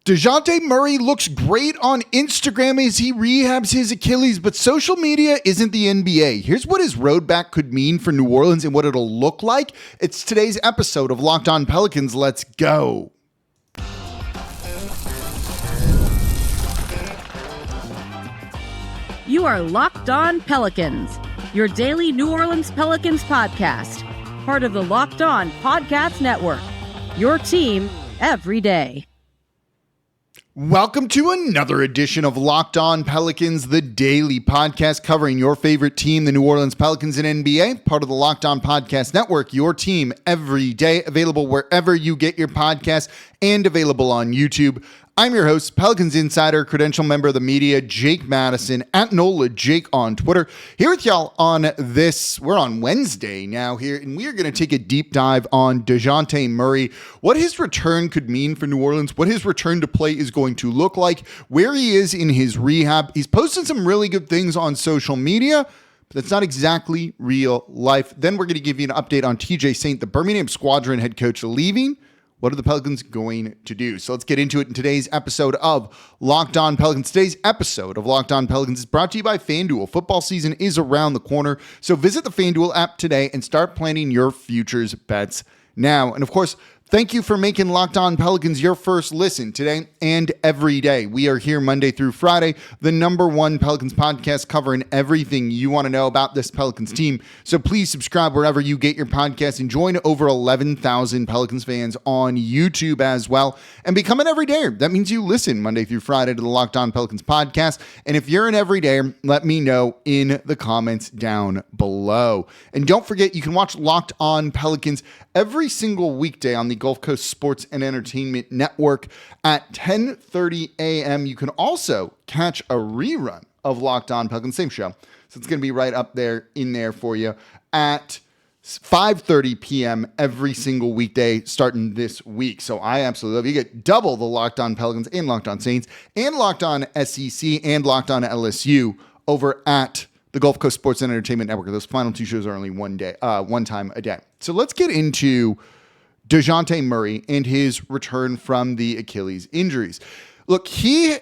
Dejounte Murray looks great on Instagram as he rehabs his Achilles, but social media isn't the NBA. Here's what his road back could mean for New Orleans and what it'll look like. It's today's episode of Locked On Pelicans. Let's go. You are Locked On Pelicans, your daily New Orleans Pelicans podcast, part of the Locked On Podcast Network, your team every day. Welcome to another edition of Locked On Pelicans, the daily podcast covering your favorite team, the New Orleans Pelicans and NBA, part of the Locked On Podcast Network, your team every day, available wherever you get your podcasts and available on YouTube. I'm your host, Pelicans Insider, credential member of the media, Jake Madison, at NOLA Jake on Twitter. Here with y'all on this, we're on Wednesday now here, and we are going to take a deep dive on Dejounte Murray, what his return could mean for New Orleans, what his return to play is going to look like, where he is in his rehab. He's posted some really good things on social media, but that's not exactly real life. Then we're going to give you an update on TJ Saint, the Birmingham Squadron head coach, leaving. What are the Pelicans going to do? So let's get into it in today's episode of Locked On Pelicans. Today's episode of Locked On Pelicans is brought to you by FanDuel. Football season is around the corner, so visit the FanDuel app today and start planning your futures bets now. And of course, thank you for making Locked On Pelicans your first listen today and every day. We are here Monday through Friday, the number one Pelicans podcast covering everything you want to know about this Pelicans team. So please subscribe wherever you get your podcast and join over 11,000 Pelicans fans on YouTube as well and become an everydayer. That means you listen Monday through Friday to the Locked On Pelicans podcast. And if you're an everydayer, let me know in the comments down below. And don't forget, you can watch Locked On Pelicans every single weekday on the Gulf Coast Sports and Entertainment Network at 10:30 a.m. You can also catch a rerun of Locked On Pelicans, same show. So it's going to be right up there in there for you at 5:30 p.m. every single weekday starting this week. So I absolutely love it. You get double the Locked On Pelicans and Locked On Saints and Locked On SEC and Locked On LSU over at the Gulf Coast Sports and Entertainment Network. Those final two shows are only one time a day. So let's get into Dejounte Murray and his return from the Achilles injuries. Look, he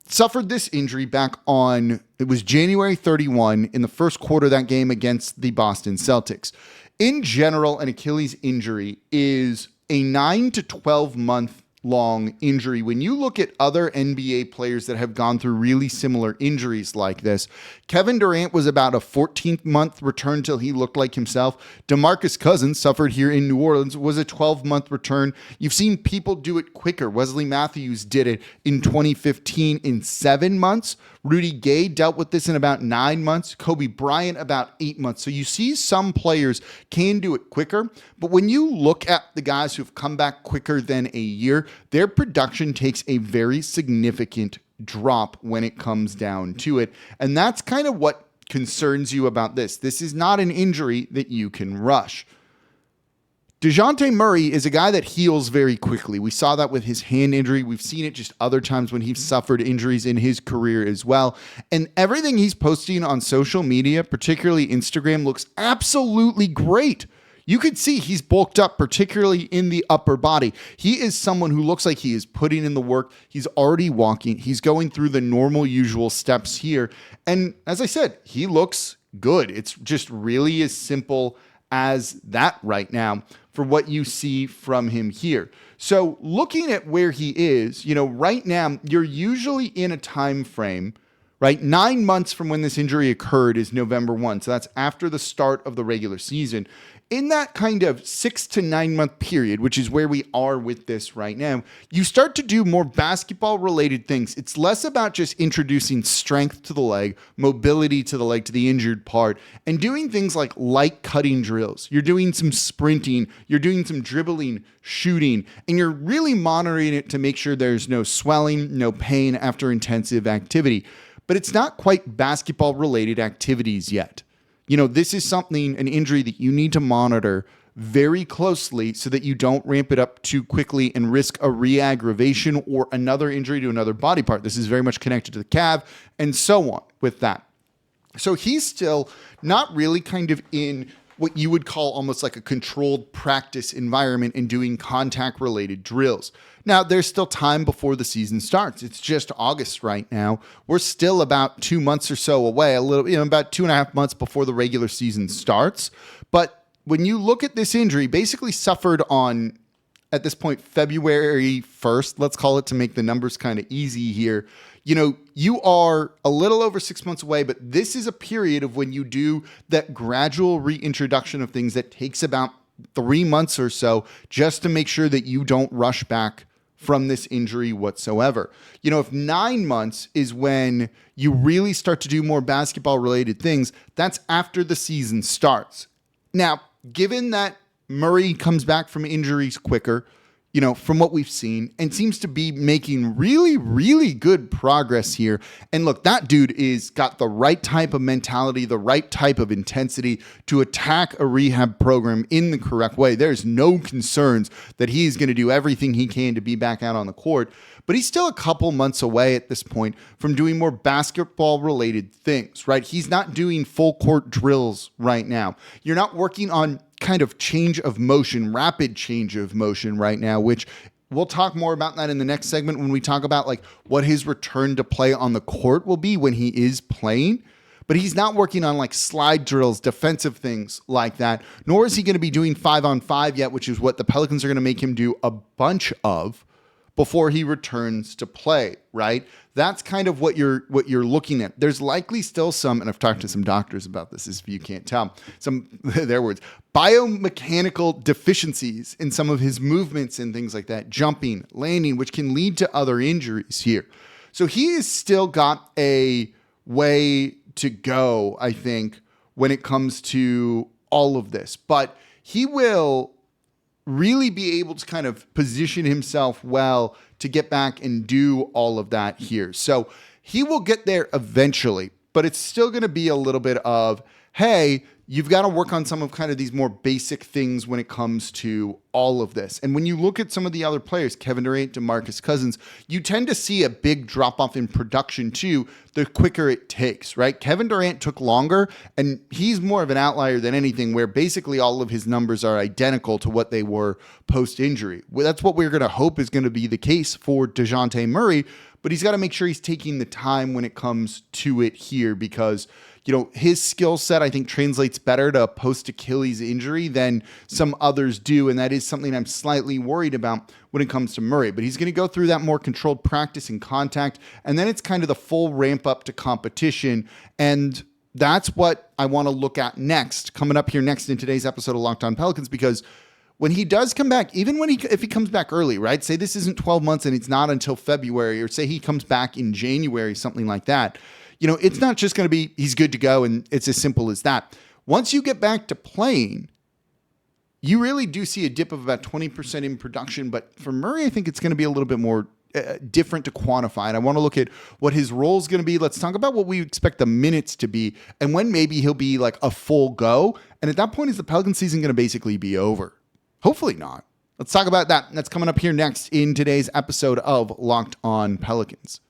suffered this injury back on, it was January 31 in the first quarter of that game against the Boston Celtics. In general, an Achilles injury is a 9 to 12 month long injury. When you look at other NBA players that have gone through really similar injuries like this, Kevin Durant was about a 14-month return till he looked like himself. DeMarcus Cousins suffered here in New Orleans, was a 12-month return. You've seen people do it quicker. Wesley Matthews did it in 2015 in 7 months. Rudy Gay dealt with this in about 9 months. Kobe Bryant about 8 months. So you see some players can do it quicker, but when you look at the guys who've come back quicker than a year, their production takes a very significant drop when it comes down to it. And that's kind of what concerns you about this. This is not an injury that you can rush. Dejounte Murray is a guy that heals very quickly. We saw that with his hand injury. We've seen it just other times when he's suffered injuries in his career as well. And everything he's posting on social media, particularly Instagram, looks absolutely great. You could see he's bulked up, particularly in the upper body. He is someone who looks like he is putting in the work. He's already walking. He's going through the normal, usual steps here. And as I said, he looks good. It's just really as simple as that right now for what you see from him here. So looking at where he is, right now, you're usually in a time frame, right? 9 months from when this injury occurred is November 1. So that's after the start of the regular season. In that kind of 6 to 9 month period, which is where we are with this right now, you start to do more basketball related things. It's less about just introducing strength to the leg, mobility to the leg, to the injured part, and doing things like light cutting drills. You're doing some sprinting, you're doing some dribbling, shooting, and you're really monitoring it to make sure there's no swelling, no pain after intensive activity. But it's not quite basketball related activities yet. This is an injury that you need to monitor very closely so that you don't ramp it up too quickly and risk a re-aggravation or another injury to another body part. This is very much connected to the calf and so on with that. So he's still not really kind of in what you would call almost like a controlled practice environment and doing contact related drills. Now, there's still time before the season starts. It's just August right now. We're still about 2 months or so away, about 2.5 months before the regular season starts. But when you look at this injury, basically suffered on, at this point, February 1st, let's call it to make the numbers kind of easy here. You are a little over 6 months away, but this is a period of when you do that gradual reintroduction of things that takes about 3 months or so just to make sure that you don't rush back from this injury whatsoever. If 9 months is when you really start to do more basketball related things, that's after the season starts. Now, given that Murray comes back from injuries quicker, from what we've seen, and seems to be making really, really good progress here. And look, that dude is got the right type of mentality, the right type of intensity to attack a rehab program in the correct way. There's no concerns that he's going to do everything he can to be back out on the court. But he's still a couple months away at this point from doing more basketball-related things, right? He's not doing full court drills right now. You're not working on kind of change of motion, rapid change of motion right now, which we'll talk more about that in the next segment when we talk about like what his return to play on the court will be when he is playing. But he's not working on like slide drills, defensive things like that, nor is he going to be doing 5-on-5 yet, which is what the Pelicans are going to make him do a bunch of before he returns to play, right? That's kind of what you're looking at. There's likely still some, and I've talked to some doctors about this, if you can't tell, some, their words, biomechanical deficiencies in some of his movements and things like that, jumping, landing, which can lead to other injuries here. So he has still got a way to go, I think, when it comes to all of this. But he will really be able to kind of position himself well to get back and do all of that here. So he will get there eventually, but it's still going to be a little bit of, hey, you've got to work on some of kind of these more basic things when it comes to all of this. And when you look at some of the other players, Kevin Durant, DeMarcus Cousins, you tend to see a big drop off in production too, the quicker it takes, right? Kevin Durant took longer, and he's more of an outlier than anything, where basically all of his numbers are identical to what they were post-injury. Well, that's what we're going to hope is going to be the case for Dejounte Murray, but he's got to make sure he's taking the time when it comes to it here, because his skill set, I think, translates better to a post-Achilles injury than some others do, and that is something I'm slightly worried about when it comes to Murray. But he's going to go through that more controlled practice and contact, and then it's kind of the full ramp up to competition, and that's what I want to look at next, coming up here next in today's episode of Locked On Pelicans, because when he does come back, even if he comes back early, right? Say this isn't 12 months and it's not until February, or say he comes back in January, something like that. It's not just going to be he's good to go and it's as simple as that. Once you get back to playing, you really do see a dip of about 20% in production. But for Murray, I think it's going to be a little bit more different to quantify. And I want to look at what his role is going to be. Let's talk about what we expect the minutes to be and when maybe he'll be like a full go. And at that point, is the Pelican season going to basically be over? Hopefully not. Let's talk about that. That's coming up here next in today's episode of Locked On Pelicans.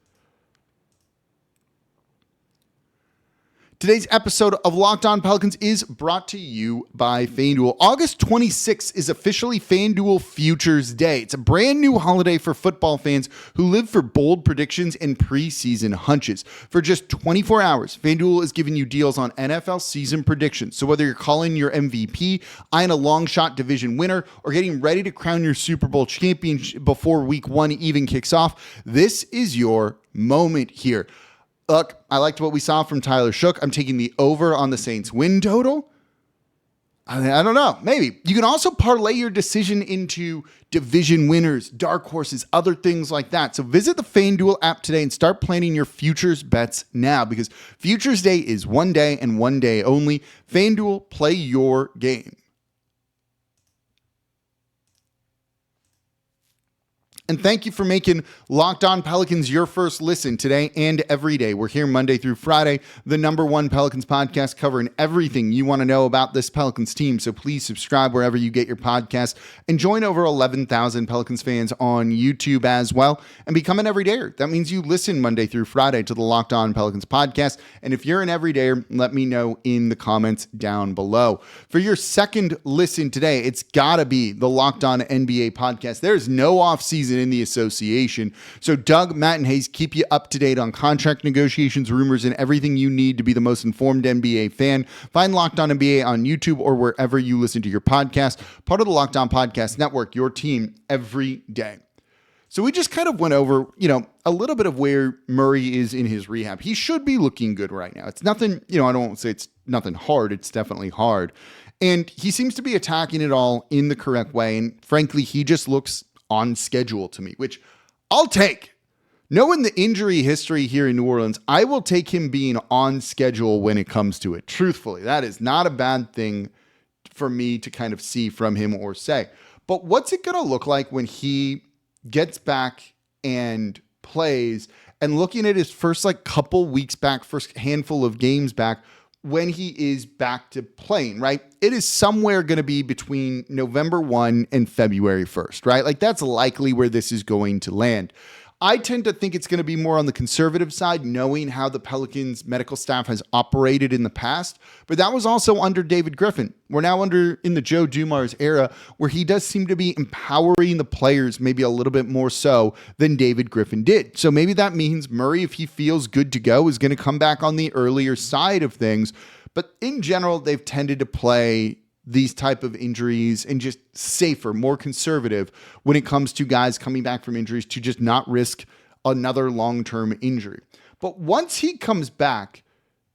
Today's episode of Locked On Pelicans is brought to you by FanDuel. August 26th is officially FanDuel Futures Day. It's a brand new holiday for football fans who live for bold predictions and preseason hunches. For just 24 hours, FanDuel is giving you deals on NFL season predictions. So whether you're calling your MVP, eyeing a long shot division winner, or getting ready to crown your Super Bowl champion before week 1 even kicks off, this is your moment here. Look, I liked what we saw from Tyler Shook. I'm taking the over on the Saints win total. I don't know. Maybe. You can also parlay your decision into division winners, dark horses, other things like that. So visit the FanDuel app today and start planning your futures bets now, because Futures Day is one day and one day only. FanDuel, play your game. And thank you for making Locked On Pelicans your first listen today and every day. We're here Monday through Friday, the #1 Pelicans podcast covering everything you want to know about this Pelicans team. So please subscribe wherever you get your podcast and join over 11,000 Pelicans fans on YouTube as well and become an everydayer. That means you listen Monday through Friday to the Locked On Pelicans podcast. And if you're an everydayer, let me know in the comments down below. For your second listen today, it's got to be the Locked On NBA podcast. There's no offseason in the association. So Doug, Matt, and Hayes keep you up to date on contract negotiations, rumors, and everything you need to be the most informed NBA fan. Find Locked On NBA on YouTube or wherever you listen to your podcast. Part of the Locked On Podcast Network, your team every day. So we just kind of went over, a little bit of where Murray is in his rehab. He should be looking good right now. It's nothing, I don't want to say it's nothing hard. It's definitely hard. And he seems to be attacking it all in the correct way. And frankly, he just looks on schedule to me, which I'll take. Knowing the injury history here in New Orleans, I will take him being on schedule when it comes to it. Truthfully, that is not a bad thing for me to kind of see from him or say. But what's it going to look like when he gets back and plays, and looking at his first couple weeks back, first handful of games back, when he is back to playing, right? It is somewhere going to be between November 1 and February 1st, right? That's likely where this is going to land. I tend to think it's going to be more on the conservative side, knowing how the Pelicans medical staff has operated in the past. But that was also under David Griffin. We're now in the Joe Dumars era, where he does seem to be empowering the players maybe a little bit more so than David Griffin did. So maybe that means Murray, if he feels good to go, is going to come back on the earlier side of things. But in general, they've tended to play these type of injuries and just safer, more conservative when it comes to guys coming back from injuries to just not risk another long-term injury. But once he comes back,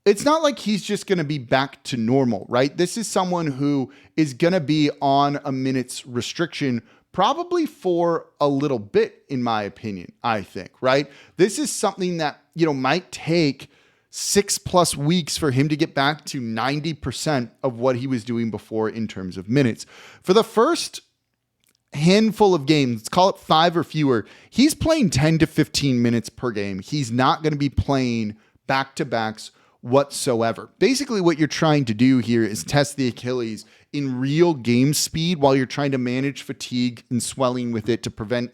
it's not like he's just going to be back to normal, right? This is someone who is going to be on a minutes restriction probably for a little bit, in my opinion, I think, right? This is something that, might take 6+ weeks for him to get back to 90% of what he was doing before in terms of minutes. For the first handful of games, let's call it 5 or fewer, he's playing 10 to 15 minutes per game. He's not going to be playing back-to-backs whatsoever. Basically, what you're trying to do here is test the Achilles in real game speed while you're trying to manage fatigue and swelling with it to prevent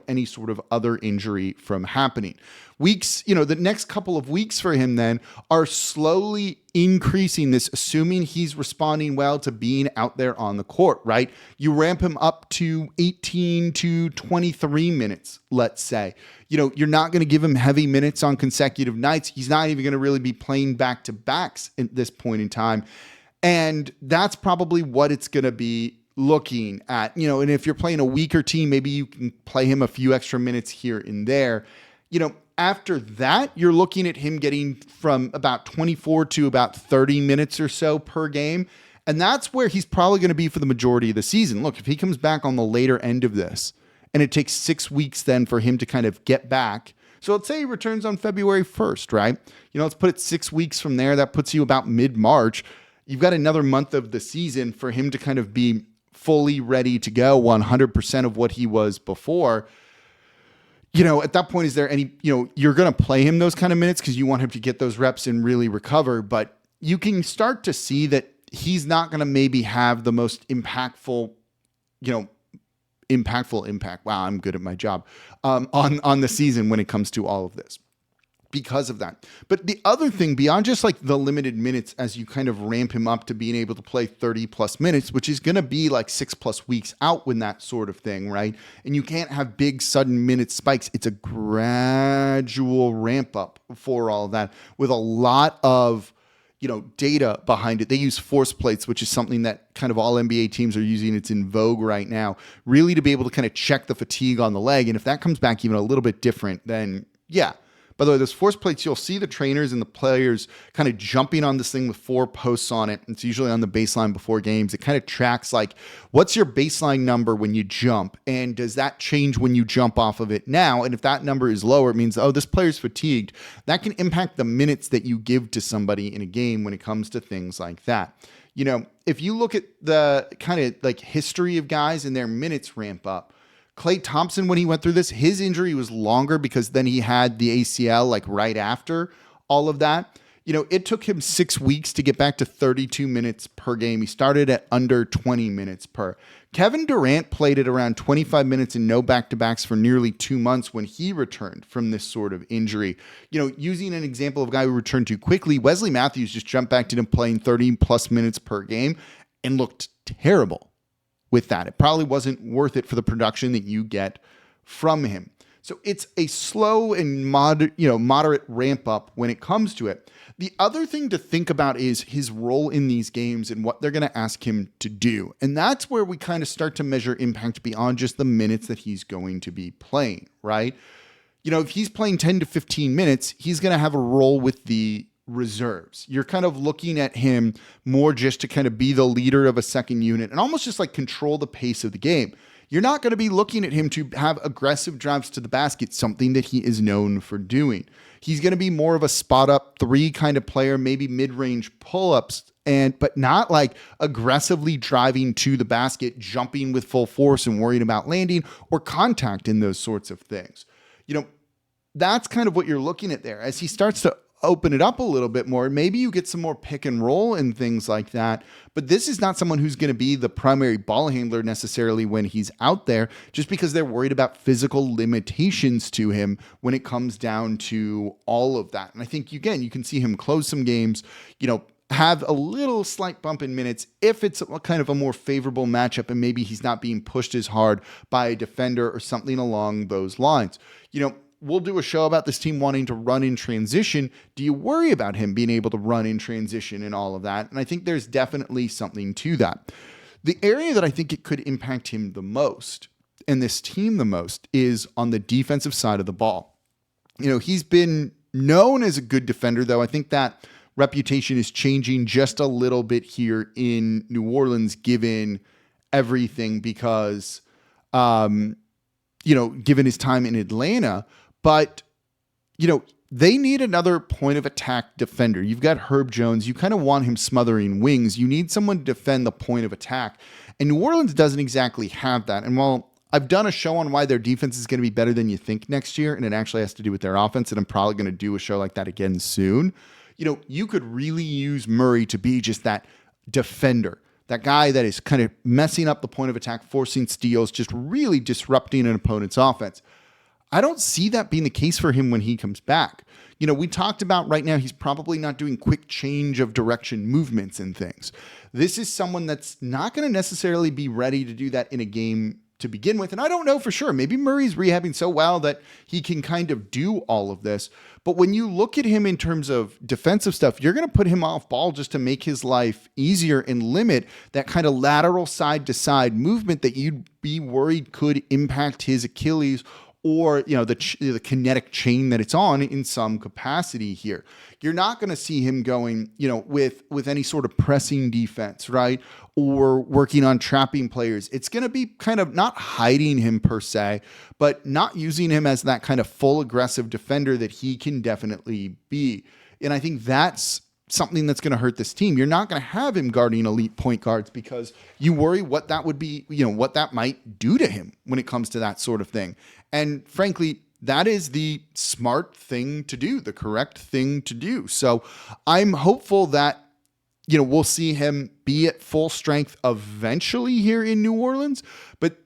any sort of other injury from happening. The next couple of weeks for him then are slowly increasing this, assuming he's responding well to being out there on the court, right? You ramp him up to 18 to 23 minutes, let's say. You're not going to give him heavy minutes on consecutive nights. He's not even going to really be playing back-to-backs at this point in time. And that's probably what it's going to be looking at, and if you're playing a weaker team, maybe you can play him a few extra minutes here and there. After that, you're looking at him getting from about 24 to about 30 minutes or so per game. And that's where he's probably going to be for the majority of the season. Look, if he comes back on the later end of this, and it takes 6 weeks then for him to kind of get back. So let's say he returns on February 1st, right? Let's put it 6 weeks from there. That puts you about mid-March. You've got another month of the season for him to kind of be fully ready to go, 100% of what he was before. At that point, is there any, you're going to play him those kind of minutes because you want him to get those reps and really recover. But you can start to see that he's not going to maybe have the most impactful impact. Wow, I'm good at my job on the season when it comes to all of this. Because of that. But the other thing, beyond just the limited minutes as you kind of ramp him up to being able to play 30+ minutes, which is going to be 6+ weeks out when that sort of thing, right? And you can't have big sudden minute spikes. It's a gradual ramp up for all of that with a lot of, data behind it. They use force plates, which is something that kind of all NBA teams are using. It's in vogue right now, really to be able to kind of check the fatigue on the leg. And if that comes back even a little bit different, then yeah. By the way, those force plates, you'll see the trainers and the players kind of jumping on this thing with 4 posts on it. It's usually on the baseline before games. It kind of tracks what's your baseline number when you jump? And does that change when you jump off of it now? And if that number is lower, it means, this player's fatigued. That can impact the minutes that you give to somebody in a game when it comes to things like that. If you look at the kind of history of guys and their minutes ramp up, Klay Thompson, when he went through this, his injury was longer because then he had the ACL like right after all of that. It took him 6 weeks to get back to 32 minutes per game. He started at under 20 minutes per. Kevin Durant played at around 25 minutes and no back-to-backs for nearly 2 months when he returned from this sort of injury. Using an example of a guy who returned too quickly, Wesley Matthews just jumped back to him playing 30 plus minutes per game and looked terrible with that. It probably wasn't worth it for the production that you get from him. So it's a slow and moderate ramp up when it comes to it. The other thing to think about is his role in these games and what they're going to ask him to do. And that's where we kind of start to measure impact beyond just the minutes that he's going to be playing, right? If he's playing 10 to 15 minutes, he's going to have a role with the reserves. You're kind of looking at him more just to kind of be the leader of a second unit and almost just like control the pace of the game. You're not going to be looking at him to have aggressive drives to the basket, something that he is known for doing. He's going to be more of a spot up three kind of player, maybe mid-range pull-ups, but not like aggressively driving to the basket, jumping with full force and worrying about landing or contact in those sorts of things. That's kind of what you're looking at there. As he starts to open it up a little bit more, maybe you get some more pick and roll and things like that. But this is not someone who's going to be the primary ball handler necessarily when he's out there, just because they're worried about physical limitations to him when it comes down to all of that. And I think, again, you can see him close some games, have a little slight bump in minutes if it's a kind of a more favorable matchup and maybe he's not being pushed as hard by a defender or something along those lines. We'll do a show about this team wanting to run in transition. Do you worry about him being able to run in transition and all of that? And I think there's definitely something to that. The area that I think it could impact him the most and this team the most is on the defensive side of the ball. He's been known as a good defender, though I think that reputation is changing just a little bit here in New Orleans, given everything because, given his time in Atlanta. But, they need another point of attack defender. You've got Herb Jones. You kind of want him smothering wings. You need someone to defend the point of attack. And New Orleans doesn't exactly have that. And while I've done a show on why their defense is going to be better than you think next year, and it actually has to do with their offense, and I'm probably going to do a show like that again soon, you could really use Murray to be just that defender. That guy that is kind of messing up the point of attack, forcing steals, just really disrupting an opponent's offense. I don't see that being the case for him when he comes back. We talked about right now, he's probably not doing quick change of direction movements and things. This is someone that's not going to necessarily be ready to do that in a game to begin with. And I don't know for sure. Maybe Murray's rehabbing so well that he can kind of do all of this. But when you look at him in terms of defensive stuff, you're going to put him off ball just to make his life easier and limit that kind of lateral side to side movement that you'd be worried could impact his Achilles or the kinetic chain that it's on in some capacity here. You're not going to see him going, with any sort of pressing defense, right? Or working on trapping players. It's going to be kind of not hiding him per se, but not using him as that kind of full aggressive defender that he can definitely be. And I think that's something that's going to hurt this team. You're not going to have him guarding elite point guards because you worry what that would be, what that might do to him when it comes to that sort of thing. And frankly, that is the smart thing to do, the correct thing to do. So I'm hopeful that, we'll see him be at full strength eventually here in New Orleans, but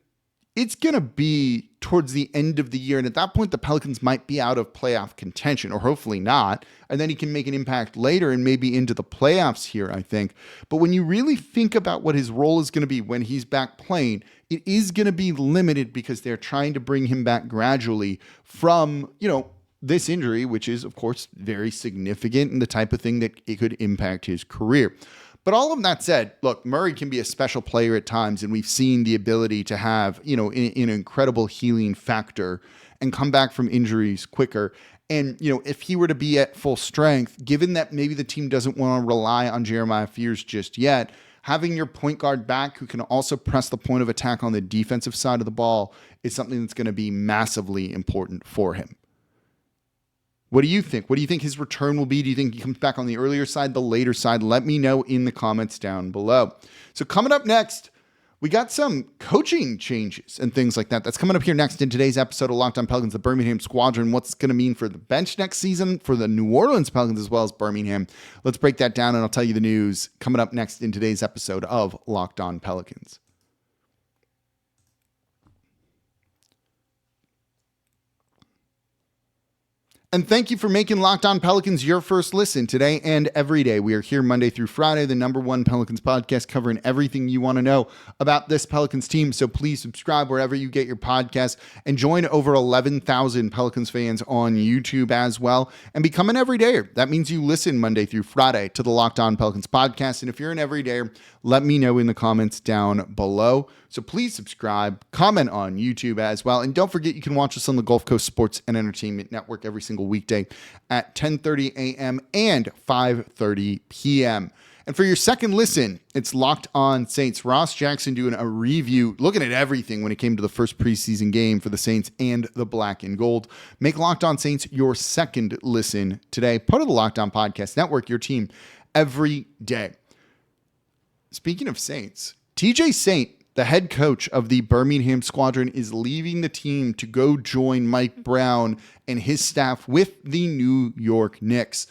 it's going to be towards the end of the year. And at that point, the Pelicans might be out of playoff contention, or hopefully not. And then he can make an impact later and maybe into the playoffs here, I think. But when you really think about what his role is going to be when he's back playing, it is going to be limited because they're trying to bring him back gradually from, this injury, which is, of course, very significant and the type of thing that it could impact his career. But all of that said, look, Murray can be a special player at times, and we've seen the ability to have, an incredible healing factor and come back from injuries quicker. And, if he were to be at full strength, given that maybe the team doesn't want to rely on Jeremiah Fears just yet, having your point guard back who can also press the point of attack on the defensive side of the ball is something that's going to be massively important for him. What do you think? What do you think his return will be? Do you think he comes back on the earlier side, the later side? Let me know in the comments down below. So coming up next, We got some coaching changes and things like that. That's coming up here next in today's episode of Locked On Pelicans, the Birmingham Squadron. What's it going to mean for the bench next season for the New Orleans Pelicans as well as Birmingham? Let's break that down, and I'll tell you the news coming up next in today's episode of Locked On Pelicans. And thank you for making Locked On Pelicans your first listen today and every day. We are here Monday through Friday, the #1 Pelicans podcast, covering everything you want to know about this Pelicans team. So please subscribe wherever you get your podcasts and join over 11,000 Pelicans fans on YouTube as well and become an everydayer. That means you listen Monday through Friday to the Locked On Pelicans podcast. And if you're an everydayer, let me know in the comments down below. So please subscribe, comment on YouTube as well. And don't forget, you can watch us on the Gulf Coast Sports and Entertainment Network every single weekday at 10:30 a.m. and 5:30 p.m. And for your second listen, it's Locked On Saints. Ross Jackson doing a review, looking at everything when it came to the first preseason game for the Saints and the Black and Gold. Make Locked On Saints your second listen today. Part of the Locked On Podcast Network, your team every day. Speaking of Saints, TJ Saint, the head coach of the Birmingham Squadron, is leaving the team to go join Mike Brown and his staff with the New York Knicks.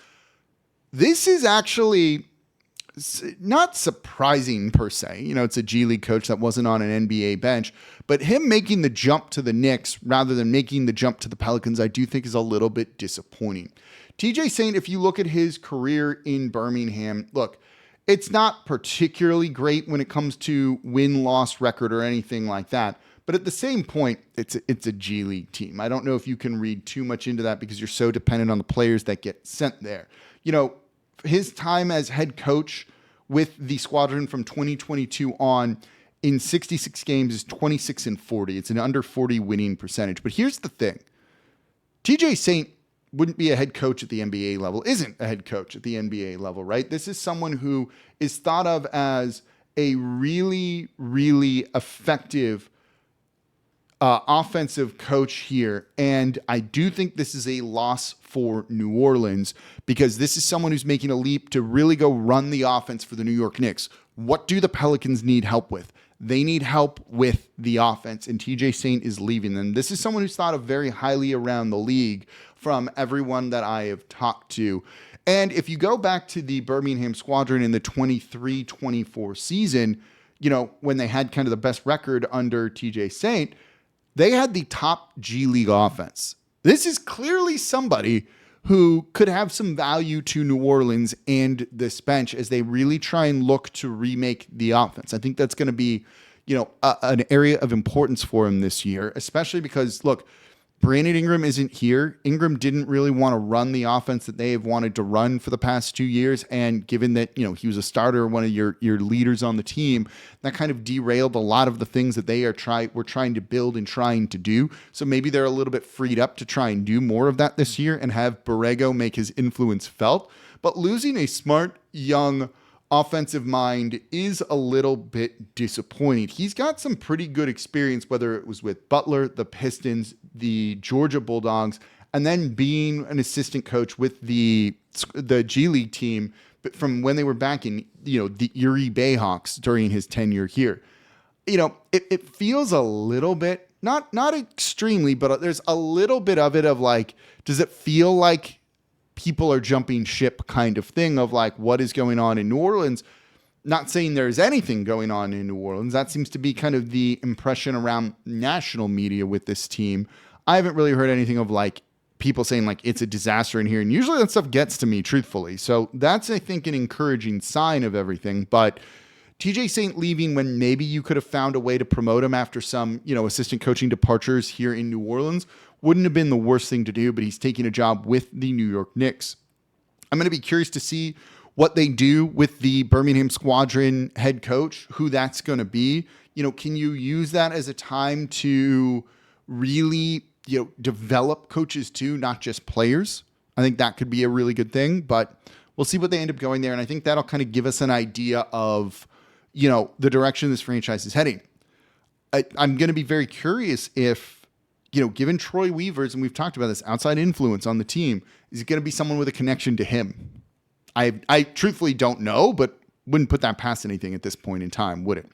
This is actually not surprising per se. You know, it's a G League coach that wasn't on an NBA bench, but him making the jump to the Knicks rather than making the jump to the Pelicans, I do think is a little bit disappointing. TJ Saint, if you look at his career in Birmingham, look, it's not particularly great when it comes to win-loss record or anything like that. But at the same point, it's a G League team. I don't know if you can read too much into that because you're so dependent on the players that get sent there. You know, his time as head coach with the Squadron from 2022 on in 66 games is 26-40. It's an under 40 winning percentage. But here's the thing. TJ Saint wouldn't be a head coach at the NBA level, isn't a head coach at the NBA level, right? This is someone who is thought of as a really, really effective offensive coach here. And I do think this is a loss for New Orleans because this is someone who's making a leap to really go run the offense for the New York Knicks. What do the Pelicans need help with? They need help with the offense, and TJ Saint is leaving them. This is someone who's thought of very highly around the league from everyone that I have talked to. And if you go back to the Birmingham Squadron in the 23-24 season, you know, when they had kind of the best record under TJ Saint, they had the top G League offense. This is clearly somebody who could have some value to New Orleans and this bench as they really try and look to remake the offense. I think that's going to be, you know, an area of importance for him this year, especially because, look, Brandon Ingram isn't here. Ingram didn't really want to run the offense that they have wanted to run for the past 2 years. And given that, you know, he was a starter, one of your leaders on the team, that kind of derailed a lot of the things that they were trying to build and trying to do. So maybe they're a little bit freed up to try and do more of that this year and have Borrego make his influence felt. But losing a smart, young offensive mind is a little bit disappointing. He's got some pretty good experience, whether it was with Butler, the Pistons, the Georgia Bulldogs, and then being an assistant coach with the G League team from when they were back in, you know, the Erie Bayhawks during his tenure here. You know, it feels a little bit, not extremely, but there's a little bit of it of like, does it feel like people are jumping ship kind of thing of like what is going on in New Orleans? Not saying there's anything going on in New Orleans. That seems to be kind of the impression around national media with this team. I haven't really heard anything of like people saying like it's a disaster in here. And usually that stuff gets to me truthfully. So that's, I think, an encouraging sign of everything. But TJ Saint leaving when maybe you could have found a way to promote him after some, you know, assistant coaching departures here in New Orleans wouldn't have been the worst thing to do, but he's taking a job with the New York Knicks. I'm going to be curious to see what they do with the Birmingham Squadron head coach, who that's going to be. You know, can you use that as a time to really, you know, develop coaches too, not just players? I think that could be a really good thing, but we'll see what they end up going there. And I think that'll kind of give us an idea of, you know, the direction this franchise is heading. I'm going to be very curious if, you know, given Troy Weaver's, and we've talked about this, outside influence on the team, is it going to be someone with a connection to him? I truthfully don't know, but wouldn't put that past anything at this point in time, would it?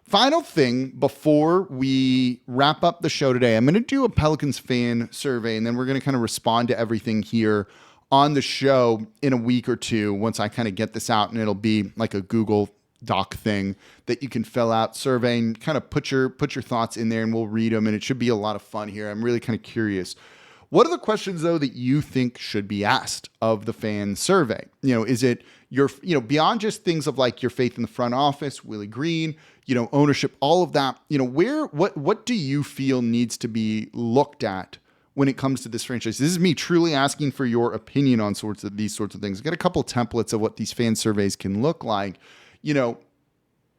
Final thing before we wrap up the show today, I'm going to do a Pelicans fan survey, and then we're going to kind of respond to everything here on the show in a week or two once I kind of get this out, and it'll be like a Google Doc thing that you can fill out, surveying, kind of put your thoughts in there, and we'll read them, and it should be a lot of fun here. I'm really kind of curious. What are the questions, though, that you think should be asked of the fan survey? Is it beyond just things of like your faith in the front office, Willie Green, ownership, all of that, what do you feel needs to be looked at when it comes to this franchise? This is me truly asking for your opinion on these sorts of things. I've got a couple of templates of what these fan surveys can look like,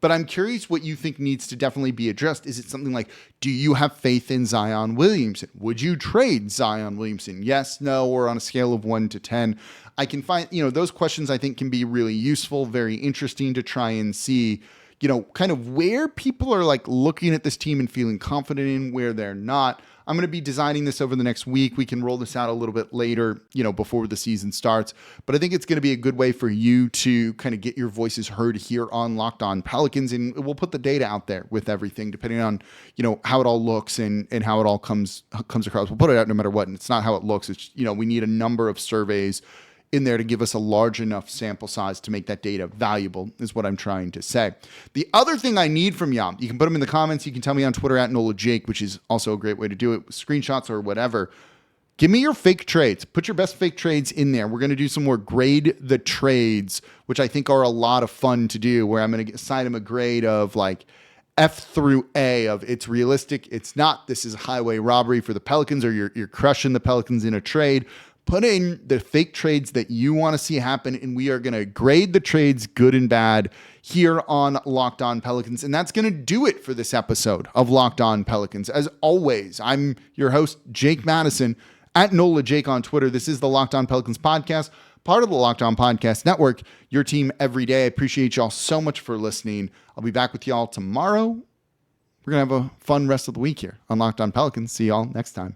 but I'm curious what you think needs to definitely be addressed. Is it something like, do you have faith in Zion Williamson? Would you trade Zion Williamson? Yes, no, or on a scale of 1 to 10? I can find, those questions I think can be really useful, very interesting to try and see, kind of where people are like looking at this team and feeling confident in, where they're not. I'm going to be designing this over the next week. We can roll this out a little bit later, before the season starts. But I think it's going to be a good way for you to kind of get your voices heard here on Locked On Pelicans. And we'll put the data out there with everything, depending on, how it all looks and how it all comes across. We'll put it out no matter what. And it's not how it looks. It's, we need a number of surveys in there to give us a large enough sample size to make that data valuable, is what I'm trying to say. The other thing I need from y'all, you can put them in the comments. You can tell me on Twitter at NolaJake, which is also a great way to do it, with screenshots or whatever. Give me your fake trades. Put your best fake trades in there. We're going to do some more grade the trades, which I think are a lot of fun to do, where I'm going to assign them a grade of like F through A of it's realistic, it's not, this is highway robbery for the Pelicans, or you're crushing the Pelicans in a trade. Put in the fake trades that you want to see happen, and we are going to grade the trades good and bad here on Locked On Pelicans. And that's going to do it for this episode of Locked On Pelicans. As always, I'm your host, Jake Madison, at NolaJake on Twitter. This is the Locked On Pelicans podcast, part of the Locked On Podcast Network, your team every day. I appreciate y'all so much for listening. I'll be back with y'all tomorrow. We're going to have a fun rest of the week here on Locked On Pelicans. See y'all next time.